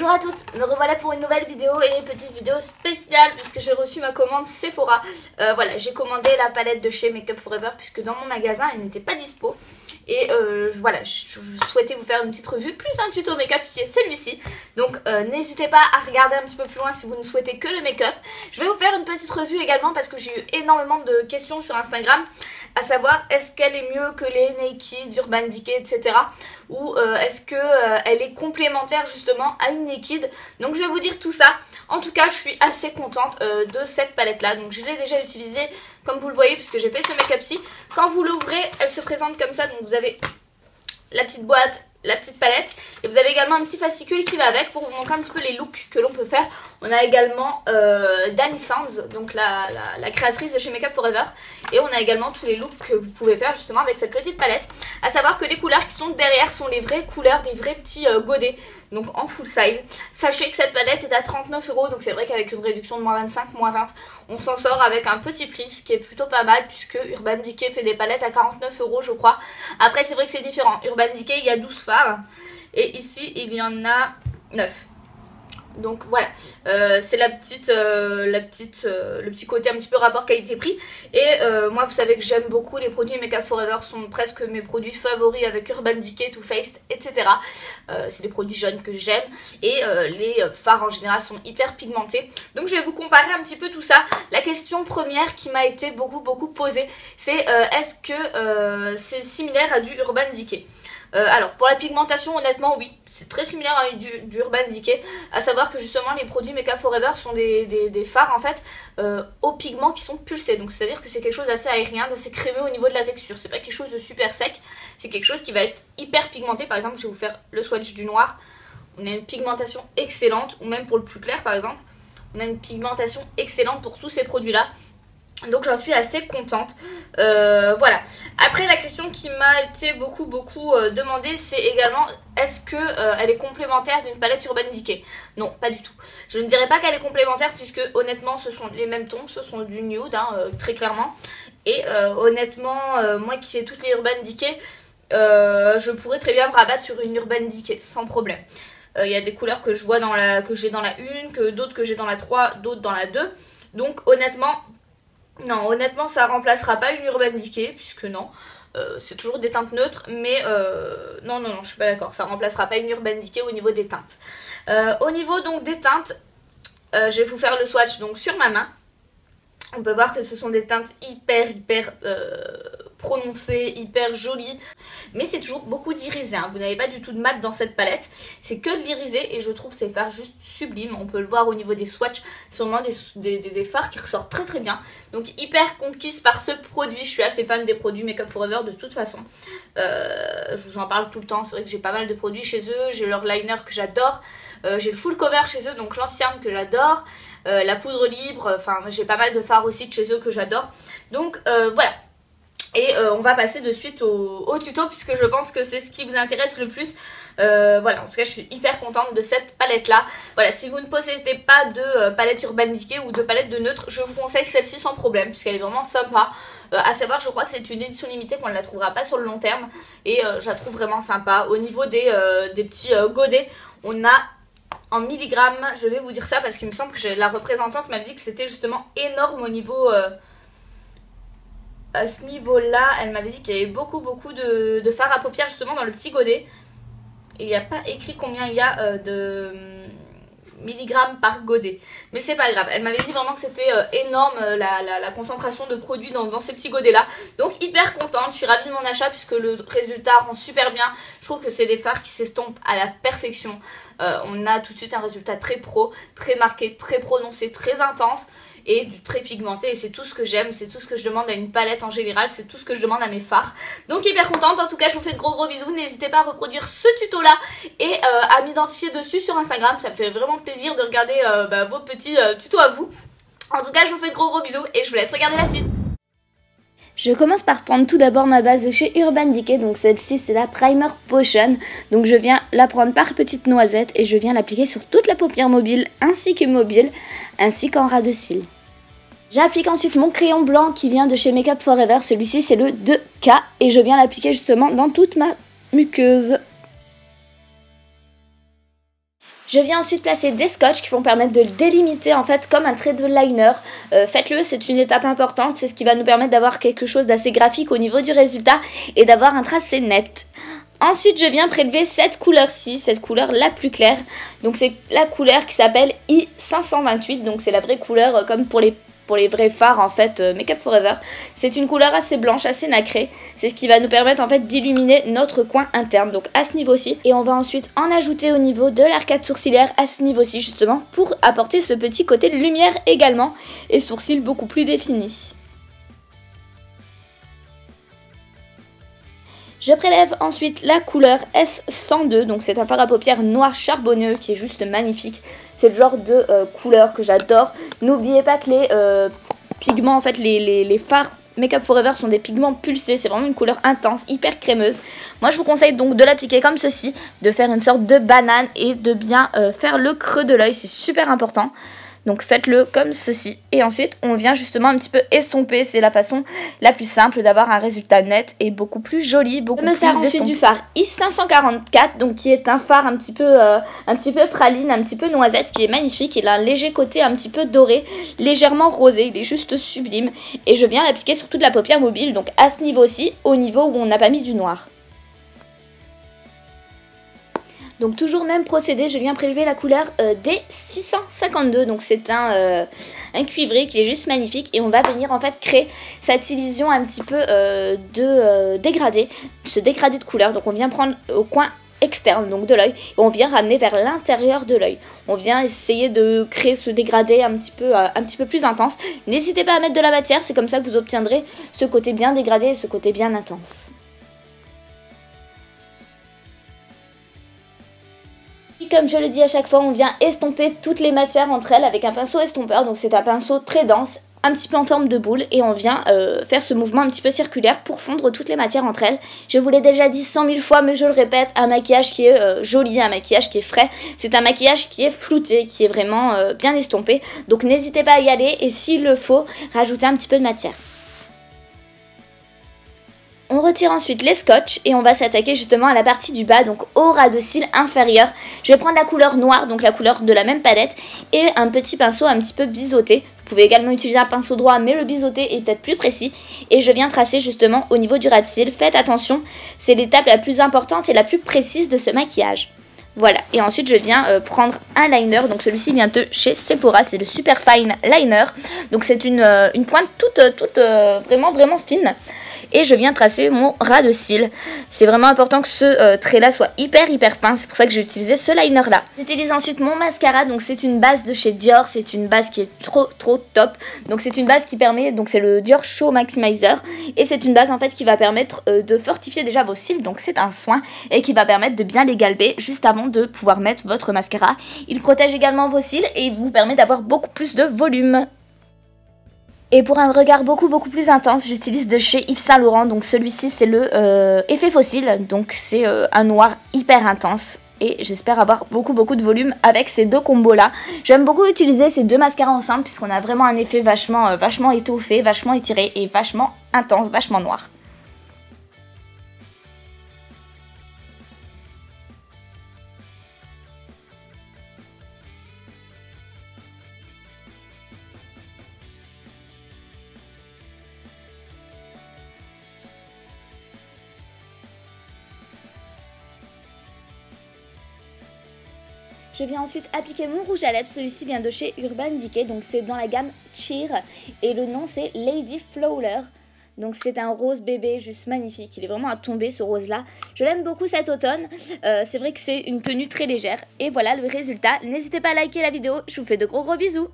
Bonjour à toutes, me revoilà pour une nouvelle vidéo et une petite vidéo spéciale puisque j'ai reçu ma commande Sephora. Voilà, j'ai commandé la palette de chez Make Up For Ever puisque dans mon magasin elle n'était pas dispo. Et voilà, je souhaitais vous faire une petite revue plus un tuto make-up qui est celui-ci. Donc n'hésitez pas à regarder un petit peu plus loin si vous ne souhaitez que le make-up. Je vais vous faire une petite revue également parce que j'ai eu énormément de questions sur Instagram, à savoir est-ce qu'elle est mieux que les Naked, Urban Decay, etc. Ou est-ce qu'elle est complémentaire justement à une Naked. Donc je vais vous dire tout ça. En tout cas je suis assez contente de cette palette là. Donc je l'ai déjà utilisée comme vous le voyez puisque j'ai fait ce make-up-ci. Quand vous l'ouvrez elle se présente comme ça. Donc vous avez la petite boîte, la petite palette et vous avez également un petit fascicule qui va avec pour vous montrer un petit peu les looks que l'on peut faire. On a également Dani Sands, donc la créatrice de chez Make Up For Ever, et on a également tous les looks que vous pouvez faire justement avec cette petite palette. À savoir que les couleurs qui sont derrière sont les vraies couleurs des vrais petits godets, donc en full size. Sachez que cette palette est à 39 €, donc c'est vrai qu'avec une réduction de moins 25, moins 20, on s'en sort avec un petit prix, ce qui est plutôt pas mal puisque Urban Decay fait des palettes à 49 € je crois. Après c'est vrai que c'est différent, Urban Decay il y a 12 fards et ici il y en a 9. Donc voilà, c'est le petit côté un petit peu rapport qualité-prix. Et moi vous savez que j'aime beaucoup les produits Make Up For Ever, sont presque mes produits favoris avec Urban Decay, Too Faced, etc. C'est les produits jaunes que j'aime. Et les fards en général sont hyper pigmentés. Donc je vais vous comparer un petit peu tout ça. La question première qui m'a été beaucoup posée, c'est est-ce que c'est similaire à du Urban Decay? Alors pour la pigmentation honnêtement oui, c'est très similaire à du Urban Decay, à savoir que justement les produits Make Up For Ever sont des fards en fait aux pigments qui sont pulsés, donc c'est à dire que c'est quelque chose d'assez aérien, d'assez crémeux au niveau de la texture, c'est pas quelque chose de super sec, c'est quelque chose qui va être hyper pigmenté. Par exemple je vais vous faire le swatch du noir, on a une pigmentation excellente, ou même pour le plus clair par exemple, on a une pigmentation excellente pour tous ces produits là. Donc j'en suis assez contente. Voilà. Après la question qui m'a été beaucoup demandée, c'est également est-ce que elle est complémentaire d'une palette Urban Decay? Non, pas du tout. Je ne dirais pas qu'elle est complémentaire puisque honnêtement ce sont les mêmes tons, ce sont du nude très clairement. Et honnêtement moi qui ai toutes les Urban Decay, je pourrais très bien me rabattre sur une Urban Decay sans problème. Il y a des couleurs que je vois que j'ai dans la 1, que d'autres que j'ai dans la 3, d'autres dans la 2. Donc honnêtement non, honnêtement ça remplacera pas une Urban Decay, puisque non, c'est toujours des teintes neutres, mais non, je suis pas d'accord, ça remplacera pas une Urban Decay au niveau des teintes. Au niveau donc des teintes, je vais vous faire le swatch donc sur ma main. On peut voir que ce sont des teintes hyper prononcées, hyper jolies. Mais c'est toujours beaucoup d'irisé, hein. Vous n'avez pas du tout de mat dans cette palette. C'est que de l'irisé et je trouve ces fards juste sublimes. On peut le voir au niveau des swatchs. C'est vraiment des fards qui ressortent très bien. Donc hyper conquise par ce produit. Je suis assez fan des produits Make Up For Ever de toute façon. Je vous en parle tout le temps. C'est vrai que j'ai pas mal de produits chez eux. J'ai leur liner que j'adore. J'ai le full cover chez eux, donc l'anti-cerne que j'adore. La poudre libre. Enfin j'ai pas mal de fards aussi de chez eux que j'adore. Donc voilà. Et on va passer de suite au tuto puisque je pense que c'est ce qui vous intéresse le plus. Voilà, en tout cas je suis hyper contente de cette palette là. Voilà, si vous ne possédez pas de palette Urban Decay ou de palette de neutre, je vous conseille celle-ci sans problème puisqu'elle est vraiment sympa. À savoir, je crois que c'est une édition limitée, qu'on ne la trouvera pas sur le long terme. Et je la trouve vraiment sympa. Au niveau des petits godets, on a en milligrammes, je vais vous dire ça parce qu'il me semble que la représentante m'a dit que c'était justement énorme au niveau... à ce niveau-là, elle m'avait dit qu'il y avait beaucoup de fard à paupières justement dans le petit godet. Et il n'y a pas écrit combien il y a de milligrammes par godet. Mais c'est pas grave, elle m'avait dit vraiment que c'était énorme la concentration de produits dans ces petits godets-là. Donc hyper contente, je suis ravie de mon achat puisque le résultat rend super bien. Je trouve que c'est des fards qui s'estompent à la perfection. On a tout de suite un résultat très pro, très marqué, très prononcé, très intense. Et du très pigmenté, et c'est tout ce que j'aime, c'est tout ce que je demande à une palette en général, c'est tout ce que je demande à mes fards. Donc hyper contente, en tout cas je vous fais de gros bisous, n'hésitez pas à reproduire ce tuto là et à m'identifier dessus sur Instagram, ça me fait vraiment plaisir de regarder vos petits tutos à vous. En tout cas je vous fais de gros bisous et je vous laisse regarder la suite. Je commence par prendre tout d'abord ma base de chez Urban Decay, donc celle-ci c'est la Primer Potion. Donc je viens la prendre par petites noisettes et je viens l'appliquer sur toute la paupière mobile ainsi qu'immobile, ainsi qu'en ras de cils. J'applique ensuite mon crayon blanc qui vient de chez Make Up For Ever, celui-ci c'est le 2K et je viens l'appliquer justement dans toute ma muqueuse. Je viens ensuite placer des scotch qui vont permettre de le délimiter en fait comme un trait de liner. Faites-le, c'est une étape importante, c'est ce qui va nous permettre d'avoir quelque chose d'assez graphique au niveau du résultat et d'avoir un tracé net. Ensuite, je viens prélever cette couleur-ci, cette couleur la plus claire. Donc c'est la couleur qui s'appelle I528, donc c'est la vraie couleur comme pour les vrais fards en fait Make Up For Ever. C'est une couleur assez blanche, assez nacrée. C'est ce qui va nous permettre en fait d'illuminer notre coin interne, donc à ce niveau-ci. Et on va ensuite en ajouter au niveau de l'arcade sourcilière à ce niveau-ci justement pour apporter ce petit côté de lumière également et sourcils beaucoup plus définis. Je prélève ensuite la couleur S102, donc c'est un fard à paupières noir charbonneux qui est juste magnifique. C'est le genre de couleur que j'adore. N'oubliez pas que les pigments, en fait les fards Make Up For Ever sont des pigments pulsés, c'est vraiment une couleur intense, hyper crémeuse. Moi je vous conseille donc de l'appliquer comme ceci, de faire une sorte de banane et de bien faire le creux de l'œil, c'est super important. Donc faites-le comme ceci. Et ensuite, on vient justement un petit peu estomper. C'est la façon la plus simple d'avoir un résultat net et beaucoup plus joli, beaucoup plus estompé. Je me sers ensuite du fard I544, donc qui est un fard un petit peu praline, un petit peu noisette, qui est magnifique. Il a un léger côté un petit peu doré, légèrement rosé. Il est juste sublime. Et je viens l'appliquer sur toute la paupière mobile, donc à ce niveau-ci, au niveau où on n'a pas mis du noir. Donc toujours même procédé, je viens prélever la couleur D652, donc c'est un cuivré qui est juste magnifique et on va venir en fait créer cette illusion un petit peu de dégradé, ce dégradé de couleur. Donc on vient prendre au coin externe donc de l'œil et on vient ramener vers l'intérieur de l'œil. On vient essayer de créer ce dégradé un petit peu plus intense. N'hésitez pas à mettre de la matière, c'est comme ça que vous obtiendrez ce côté bien dégradé et ce côté bien intense. Comme je le dis à chaque fois, on vient estomper toutes les matières entre elles avec un pinceau estompeur. Donc c'est un pinceau très dense, un petit peu en forme de boule. Et on vient faire ce mouvement un petit peu circulaire pour fondre toutes les matières entre elles. Je vous l'ai déjà dit 100 000 fois, mais je le répète, un maquillage qui est joli, un maquillage qui est frais. C'est un maquillage qui est flouté, qui est vraiment bien estompé. Donc n'hésitez pas à y aller et s'il le faut, rajoutez un petit peu de matière. On retire ensuite les scotch et on va s'attaquer justement à la partie du bas, donc au ras de cils inférieur. Je vais prendre la couleur noire, donc la couleur de la même palette, et un petit pinceau un petit peu biseauté. Vous pouvez également utiliser un pinceau droit, mais le biseauté est peut-être plus précis. Et je viens tracer justement au niveau du ras de cils. Faites attention, c'est l'étape la plus importante et la plus précise de ce maquillage. Voilà, et ensuite je viens prendre un liner, donc celui-ci vient de chez Sephora, c'est le Super Fine Liner. Donc c'est une pointe toute vraiment fine. Et je viens tracer mon ras de cils. C'est vraiment important que ce trait-là soit hyper fin. C'est pour ça que j'ai utilisé ce liner-là. J'utilise ensuite mon mascara. Donc c'est une base de chez Dior. C'est une base qui est trop top. Donc c'est une base qui permet... Donc c'est le Dior Show Maximizer. Et c'est une base en fait qui va permettre de fortifier déjà vos cils. Donc c'est un soin. Et qui va permettre de bien les galber juste avant de pouvoir mettre votre mascara. Il protège également vos cils et il vous permet d'avoir beaucoup plus de volume. Et pour un regard beaucoup plus intense, j'utilise de chez Yves Saint Laurent. Donc celui-ci c'est le effet fossile. Donc c'est un noir hyper intense. Et j'espère avoir beaucoup de volume avec ces deux combos là. J'aime beaucoup utiliser ces deux mascaras ensemble puisqu'on a vraiment un effet vachement étoffé, vachement étiré et vachement intense, vachement noir. Je viens ensuite appliquer mon rouge à lèvres, celui-ci vient de chez Urban Decay, donc c'est dans la gamme Cheer et le nom c'est Lady Flawler. Donc c'est un rose bébé juste magnifique, il est vraiment à tomber ce rose là. Je l'aime beaucoup cet automne, c'est vrai que c'est une tenue très légère et voilà le résultat. N'hésitez pas à liker la vidéo, je vous fais de gros bisous.